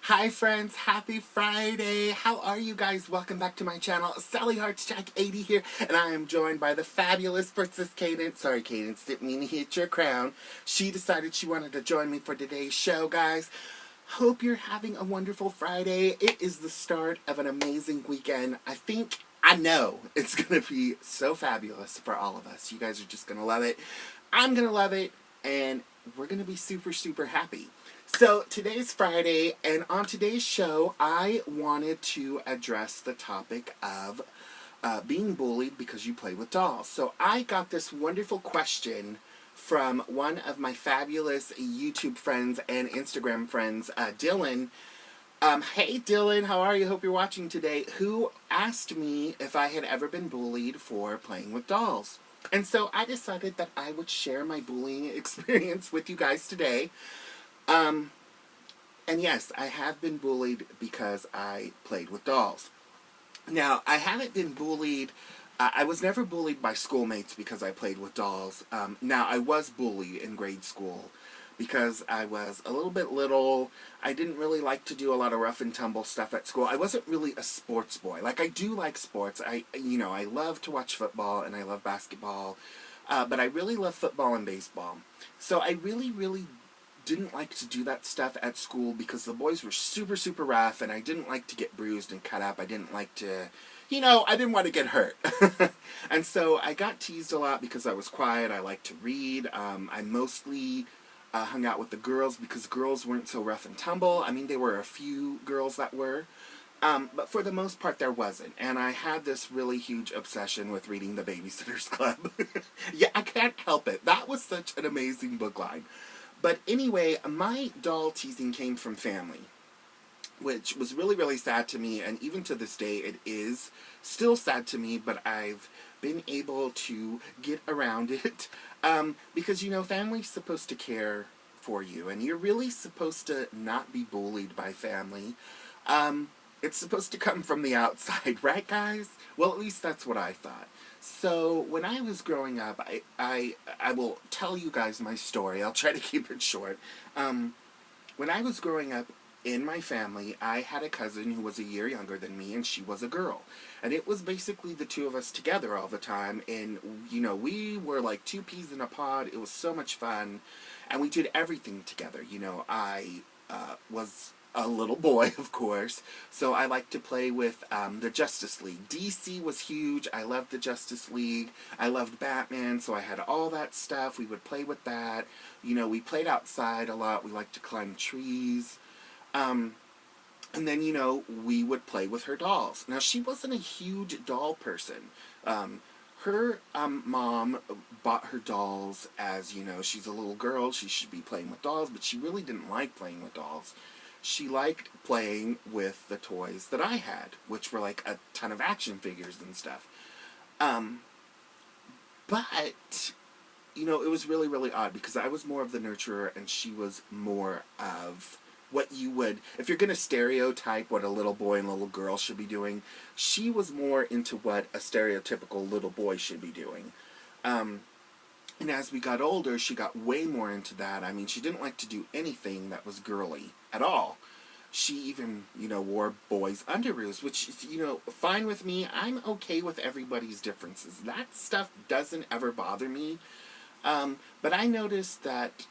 Hi friends, happy Friday. How are you guys? Welcome back to my channel. Sally Hearts Jack 80 here, and I am joined by the fabulous Princess Cadence. Sorry, Cadence, didn't mean to hit your crown. She decided she wanted to join me for today's show, guys. Hope you're having a wonderful Friday. It is the start of an amazing weekend. I know it's going to be so fabulous for all of us. You guys are just going to love it. I'm going to love it, and we're going to be super, super happy. So today's Friday, and on today's show, I wanted to address the topic of being bullied because you play with dolls. So I got this wonderful question from one of my fabulous YouTube friends and Instagram friends, Dillon. Hey Dillon, how are you? Hope you're watching today. Who asked me if I had ever been bullied for playing with dolls. And so I decided that I would share my bullying experience with you guys today. And yes, I have been bullied because I played with dolls. Now, I haven't been bullied, I was never bullied by schoolmates because I played with dolls. Now, I was bullied in grade school because I was a little bit little. I didn't really like to do a lot of rough and tumble stuff at school. I wasn't really a sports boy. Like, I do like sports. I love to watch football and I love basketball. But I really love football and baseball. So I really didn't like to do that stuff at school because the boys were super, super rough, and I didn't like to get bruised and cut up. I didn't like to, I didn't want to get hurt. And so I got teased a lot because I was quiet. I liked to read. I mostly hung out with the girls because girls weren't so rough and tumble. I mean, there were a few girls that were, but for the most part, there wasn't. And I had this really huge obsession with reading The Babysitter's Club. Yeah, I can't help it. That was such an amazing book line. But anyway, my doll teasing came from family, which was really, really sad to me. And even to this day, it is still sad to me, but I've been able to get around it. Because, family's supposed to care for you, and you're really supposed to not be bullied by family. It's supposed to come from the outside, right, guys? Well, at least that's what I thought. So, when I was growing up, I will tell you guys my story. I'll try to keep it short. When I was growing up in my family, I had a cousin who was a year younger than me, and she was a girl. And it was basically the two of us together all the time, and, we were like two peas in a pod. It was so much fun, and we did everything together. I was a little boy, of course, so I liked to play with the Justice League. DC was huge. I loved the Justice League. I loved Batman, so I had all that stuff. We would play with that. We played outside a lot. We liked to climb trees. And then, we would play with her dolls. Now, she wasn't a huge doll person. Her mom bought her dolls as, she's a little girl. She should be playing with dolls, but she really didn't like playing with dolls. She liked playing with the toys that I had, which were like a ton of action figures and stuff. But, it was really, really odd because I was more of the nurturer and she was more of what you would, if you're going to stereotype what a little boy and little girl should be doing, she was more into what a stereotypical little boy should be doing. And as we got older, she got way more into that. I mean, she didn't like to do anything that was girly at all. She even, wore boys' underoos, which is, fine with me. I'm okay with everybody's differences. That stuff doesn't ever bother me. But I noticed that,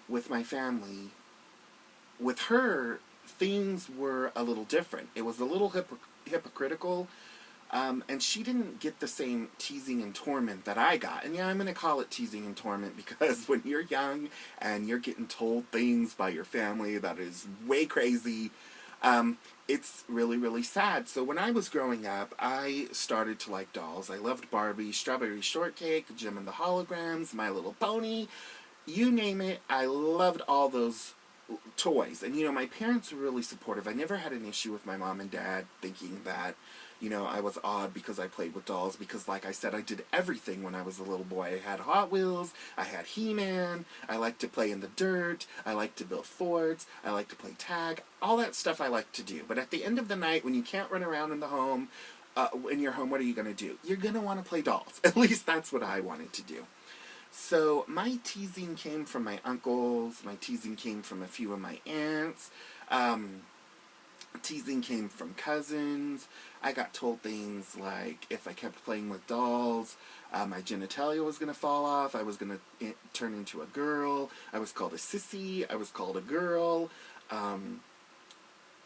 with my family, with her, things were a little different. It was a little hypocritical. And she didn't get the same teasing and torment that I got. And yeah, I'm going to call it teasing and torment because when you're young and you're getting told things by your family that is way crazy, it's really, really sad. So when I was growing up, I started to like dolls. I loved Barbie, Strawberry Shortcake, Jem and the Holograms, My Little Pony, you name it. I loved all those toys. And, my parents were really supportive. I never had an issue with my mom and dad thinking that, I was odd because I played with dolls because, like I said, I did everything when I was a little boy. I had Hot Wheels, I had He-Man, I liked to play in the dirt, I liked to build forts, I liked to play tag, all that stuff I liked to do. But at the end of the night, when you can't run around in the home, in your home, what are you going to do? You're going to want to play dolls. At least that's what I wanted to do. So my teasing came from my uncles, my teasing came from a few of my aunts, Teasing came from cousins. I got told things like if I kept playing with dolls, my genitalia was going to fall off. I was going to turn into a girl. I was called a sissy. I was called a girl. Um,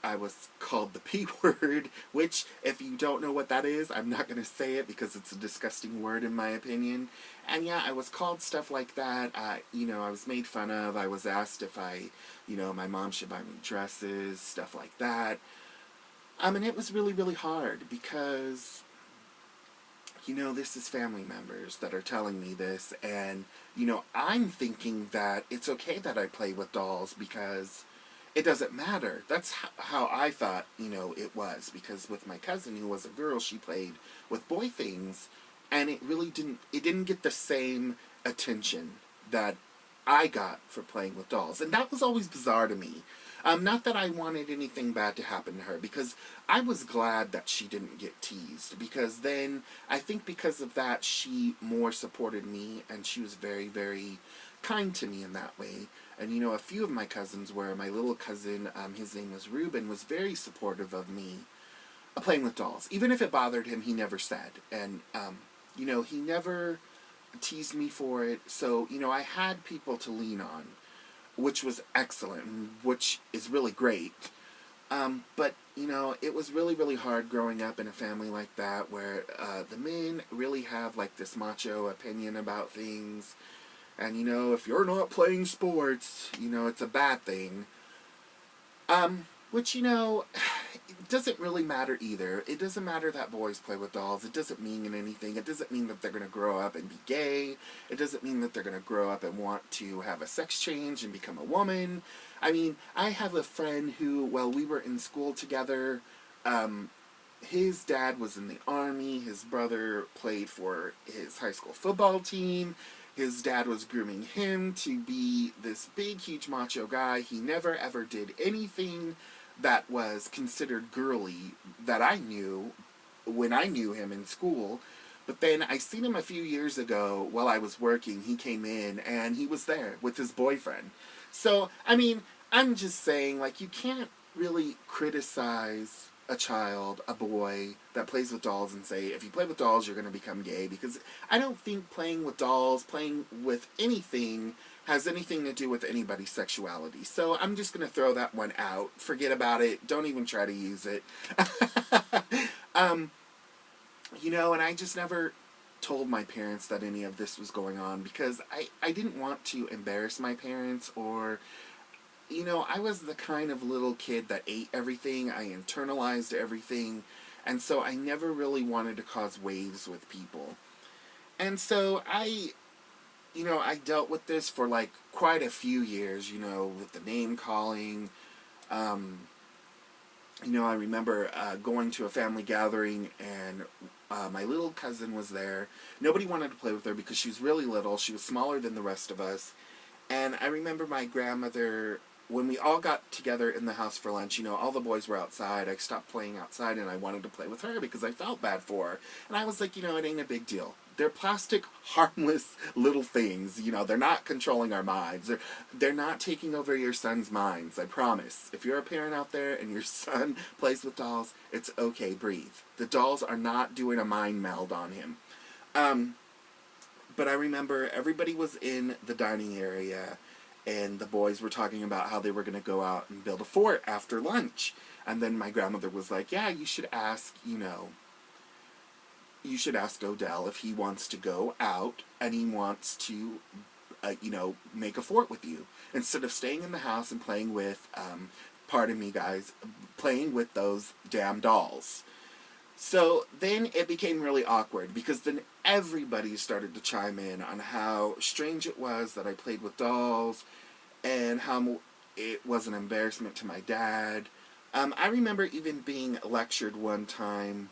I was called the P word, which, if you don't know what that is, I'm not going to say it because it's a disgusting word in my opinion. And yeah, I was called stuff like that. I was made fun of. I was asked if my mom should buy me dresses, stuff like that. And it was really, really hard because, this is family members that are telling me this. And, I'm thinking that it's okay that I play with dolls because it doesn't matter. That's how I thought, it was. Because with my cousin, who was a girl, she played with boy things. And it didn't get the same attention that I got for playing with dolls. And that was always bizarre to me. Not that I wanted anything bad to happen to her, because I was glad that she didn't get teased. Because then, I think because of that, she more supported me, and she was very, very kind to me in that way. And, a few of my cousins were, my little cousin, his name was Ruben, was very supportive of me playing with dolls. Even if it bothered him, he never said. And, he never teased me for it. So, I had people to lean on, which was excellent, which is really great. But, it was really, really hard growing up in a family like that where the men really have, like, this macho opinion about things. And, if you're not playing sports, it's a bad thing. Which, it doesn't really matter either. It doesn't matter that boys play with dolls. It doesn't mean anything. It doesn't mean that they're going to grow up and be gay. It doesn't mean that they're going to grow up and want to have a sex change and become a woman. I mean, I have a friend who, while we were in school together, his dad was in the Army. His brother played for his high school football team. His dad was grooming him to be this big, huge macho guy. He never, ever did anything that was considered girly that I knew when I knew him in school. But then I seen him a few years ago while I was working. He came in and he was there with his boyfriend. So, I mean, I'm just saying, like, you can't really criticize a child, a boy, that plays with dolls and say, if you play with dolls, you're going to become gay. Because I don't think playing with dolls, playing with anything, has anything to do with anybody's sexuality. So I'm just going to throw that one out. Forget about it. Don't even try to use it. And I just never told my parents that any of this was going on because I didn't want to embarrass my parents or... I was the kind of little kid that ate everything. I internalized everything. And so I never really wanted to cause waves with people. And so I dealt with this for like quite a few years, with the name calling. I remember going to a family gathering and my little cousin was there. Nobody wanted to play with her because she was really little. She was smaller than the rest of us. And I remember my grandmother... When we all got together in the house for lunch, all the boys were outside. I stopped playing outside and I wanted to play with her because I felt bad for her. And I was like, it ain't a big deal. They're plastic, harmless little things. They're not controlling our minds. They're not taking over your son's minds, I promise. If you're a parent out there and your son plays with dolls, it's okay, breathe. The dolls are not doing a mind meld on him. But I remember everybody was in the dining area and the boys were talking about how they were going to go out and build a fort after lunch. And then my grandmother was like, yeah, you should ask Odell if he wants to go out and he wants to, make a fort with you. Instead of staying in the house and playing with, pardon me guys, playing with those damn dolls. So then it became really awkward because then everybody started to chime in on how strange it was that I played with dolls and how it was an embarrassment to my dad. I remember even being lectured one time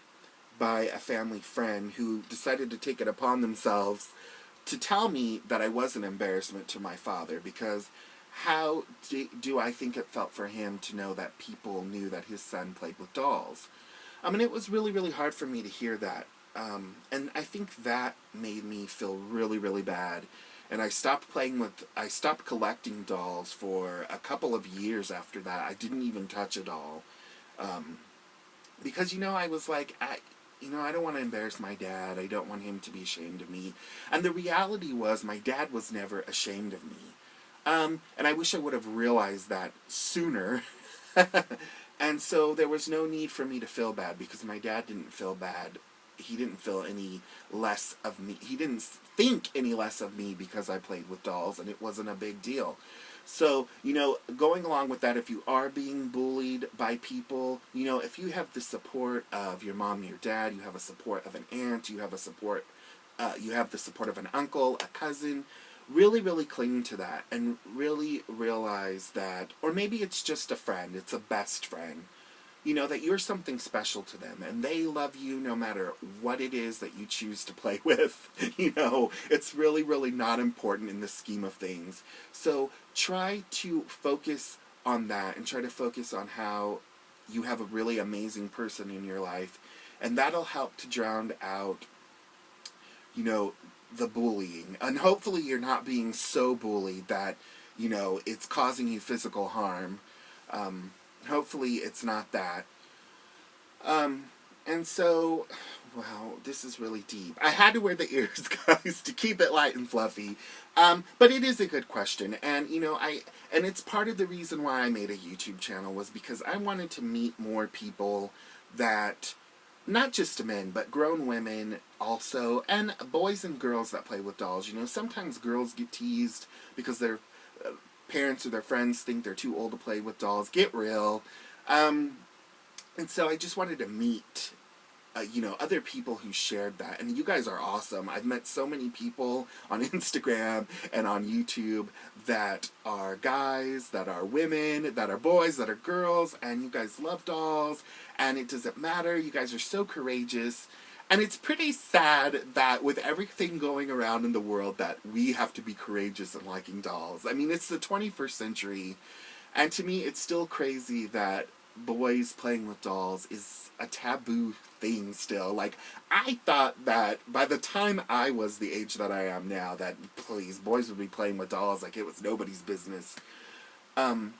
by a family friend who decided to take it upon themselves to tell me that I was an embarrassment to my father because how do I think it felt for him to know that people knew that his son played with dolls? It was really, really hard for me to hear that. And I think that made me feel really, really bad. And I stopped collecting dolls for a couple of years after that. I didn't even touch a doll. Because, I was like, I don't want to embarrass my dad. I don't want him to be ashamed of me. And the reality was, my dad was never ashamed of me. And I wish I would have realized that sooner. And so there was no need for me to feel bad, because my dad didn't feel bad. He didn't feel any less of me. He didn't think any less of me because I played with dolls, and it wasn't a big deal. So, going along with that, if you are being bullied by people, if you have the support of your mom and your dad, you have a support of an aunt, you have the support of an uncle, a cousin, really, really cling to that and really realize that, or maybe it's just a friend, it's a best friend, that you're something special to them, and they love you no matter what it is that you choose to play with. It's really, really not important in the scheme of things. So try to focus on that, and try to focus on how you have a really amazing person in your life, and that'll help to drown out, the bullying. And hopefully you're not being so bullied that, it's causing you physical harm. Hopefully it's not that. And so, wow, this is really deep. I had to wear the ears, guys, to keep it light and fluffy. But it is a good question. And, and it's part of the reason why I made a YouTube channel, was because I wanted to meet more people that, not just men, but grown women also, and boys and girls that play with dolls. Sometimes girls get teased because their parents or their friends think they're too old to play with dolls. Get real. And so I just wanted to meet, other people who shared that. And you guys are awesome. I've met so many people on Instagram and on YouTube that are guys, that are women, that are boys, that are girls, and you guys love dolls, and it doesn't matter. You guys are so courageous. And it's pretty sad that with everything going around in the world that we have to be courageous in liking dolls. I mean, it's the 21st century, and to me it's still crazy that boys playing with dolls is a taboo thing still. Like, I thought that by the time I was the age that I am now, that, please, boys would be playing with dolls like it was nobody's business. And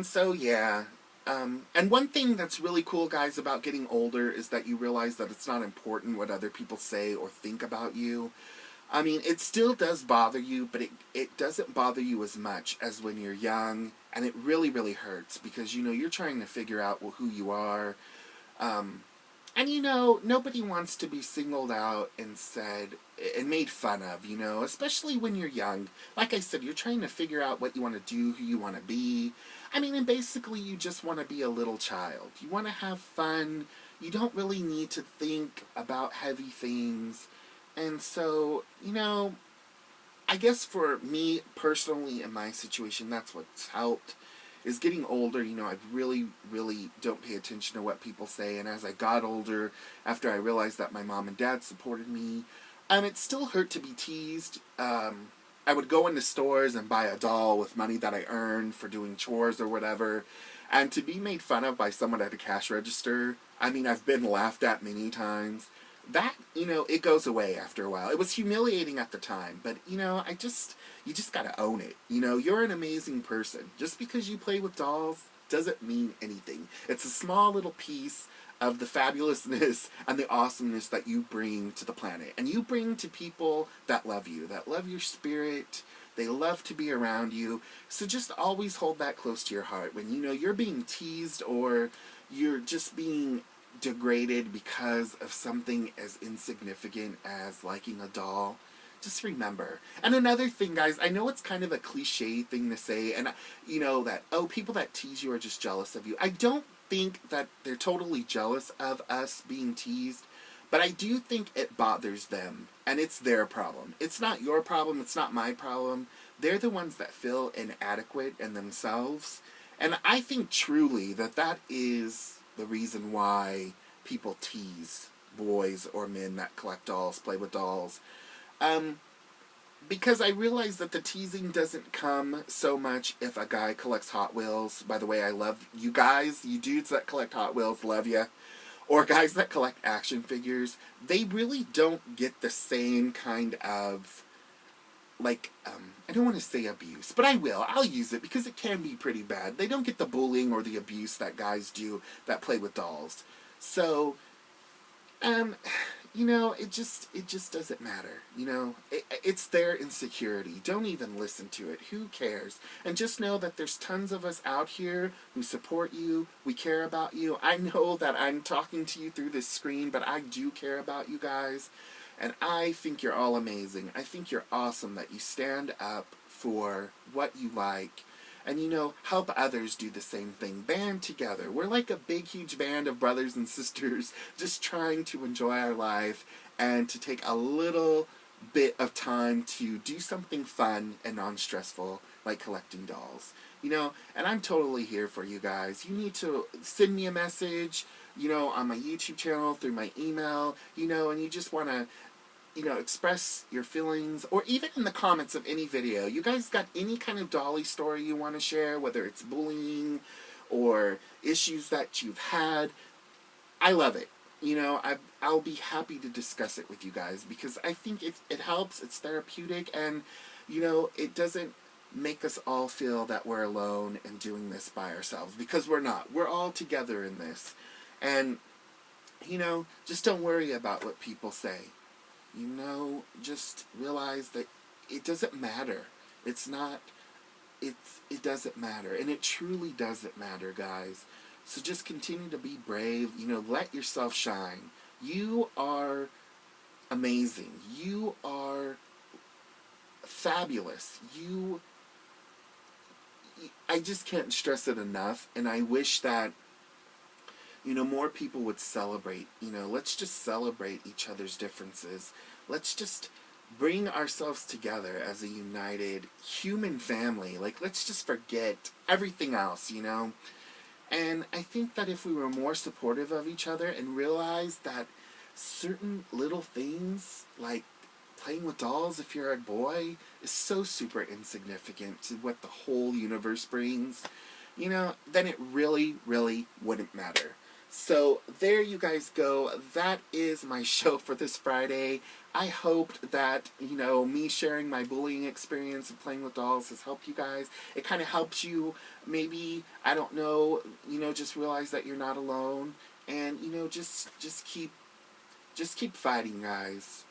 so, yeah. And one thing that's really cool, guys, about getting older is that you realize that it's not important what other people say or think about you. I mean, it still does bother you, but it doesn't bother you as much as when you're young, and it really, really hurts, because, you're trying to figure out who you are, and, nobody wants to be singled out and said, and made fun of, especially when you're young. Like I said, you're trying to figure out what you want to do, who you want to be. I mean, and basically you just want to be a little child. You want to have fun. You don't really need to think about heavy things. And so, I guess for me personally in my situation, that's what's helped, is getting older. I really, really don't pay attention to what people say. And as I got older, after I realized that my mom and dad supported me, it still hurt to be teased. I would go into stores and buy a doll with money that I earned for doing chores or whatever, and to be made fun of by someone at a cash register, I mean, I've been laughed at many times. That, it goes away after a while. It was humiliating at the time, but, you just gotta own it. You're an amazing person. Just because you play with dolls doesn't mean anything. It's a small little piece of the fabulousness and the awesomeness that you bring to the planet. And you bring to people that love you, that love your spirit. They love to be around you. So just always hold that close to your heart. When, you're being teased, or you're just being degraded because of something as insignificant as liking a doll, just remember. And another thing, guys, I know it's kind of a cliche thing to say, and that, people that tease you are just jealous of you. I don't think that they're totally jealous of us being teased, but I do think it bothers them, and it's their problem. It's not your problem, it's not my problem. They're the ones that feel inadequate in themselves, and I think truly that is the reason why people tease boys or men that collect dolls, play with dolls. Because I realize that the teasing doesn't come so much if a guy collects Hot Wheels. By the way, I love you guys, you dudes that collect Hot Wheels, love ya. Or guys that collect action figures. They really don't get the same kind of I don't want to say abuse, but I will. I'll use it because it can be pretty bad. They don't get the bullying or the abuse that guys do that play with dolls. So, it just doesn't matter. It's their insecurity. Don't even listen to it. Who cares? And just know that there's tons of us out here who support you. We care about you. I know that I'm talking to you through this screen, but I do care about you guys. And I think you're all amazing. I think you're awesome that you stand up for what you like. And, help others do the same thing. Band together. We're like a big, huge band of brothers and sisters just trying to enjoy our life and to take a little bit of time to do something fun and non-stressful, like collecting dolls. And I'm totally here for you guys. You need to send me a message, on my YouTube channel, through my email, and you just want to express your feelings, or even in the comments of any video. You guys got any kind of dolly story you want to share, whether it's bullying or issues that you've had, I love it. I'll be happy to discuss it with you guys because I think it helps, it's therapeutic, and, it doesn't make us all feel that we're alone and doing this by ourselves, because we're not. We're all together in this. And, just don't worry about what people say. Just realize that it doesn't matter. It doesn't matter. And it truly doesn't matter, guys. So just continue to be brave. Let yourself shine. You are amazing. You are fabulous. I just can't stress it enough. And I wish that more people would celebrate. Let's just celebrate each other's differences. Let's just bring ourselves together as a united human family. Let's just forget everything else, And I think that if we were more supportive of each other and realized that certain little things, like playing with dolls if you're a boy, is so super insignificant to what the whole universe brings, then it really, really wouldn't matter. So there you guys go. That is my show for this Friday. I hoped that, me sharing my bullying experience of playing with dolls has helped you guys. It kind of helps you maybe, I don't know, just realize that you're not alone. And, just keep fighting, guys.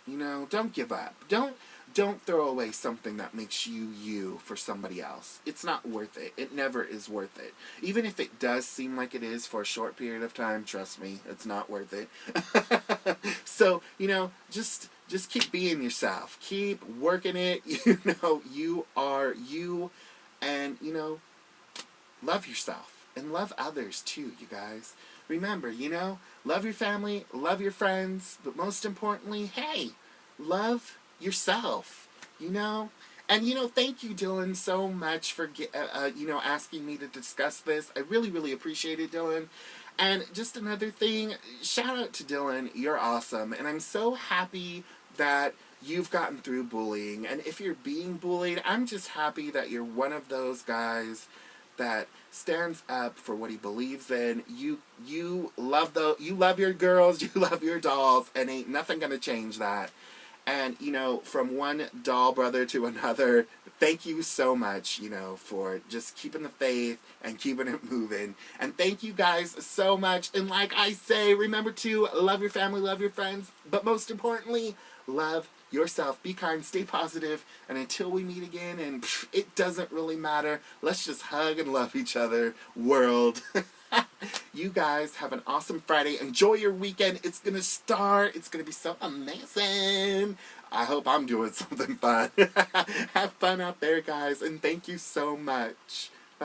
Don't give up. Don't throw away something that makes you for somebody else. It's not worth it. It never is worth it. Even if it does seem like it is for a short period of time, trust me, it's not worth it. So, just keep being yourself. Keep working it. You are you. And, love yourself. And love others, too, you guys. Remember, love your family, love your friends, but most importantly, hey, love yourself, And, thank you, Dillon, so much for, asking me to discuss this. I really, really appreciate it, Dillon. And just another thing, shout out to Dillon. You're awesome. And I'm so happy that you've gotten through bullying. And if you're being bullied, I'm just happy that you're one of those guys that stands up for what he believes in. You love your girls, you love your dolls, and ain't nothing gonna change that. And, from one doll brother to another, thank you so much, for just keeping the faith and keeping it moving. And thank you guys so much. And like I say, remember to love your family, love your friends, but most importantly, love yourself. Be kind, stay positive, and until we meet again, and it doesn't really matter, let's just hug and love each other, world. You guys have an awesome Friday. Enjoy your weekend. It's going to start. It's going to be so amazing. I hope I'm doing something fun. Have fun out there, guys, and thank you so much.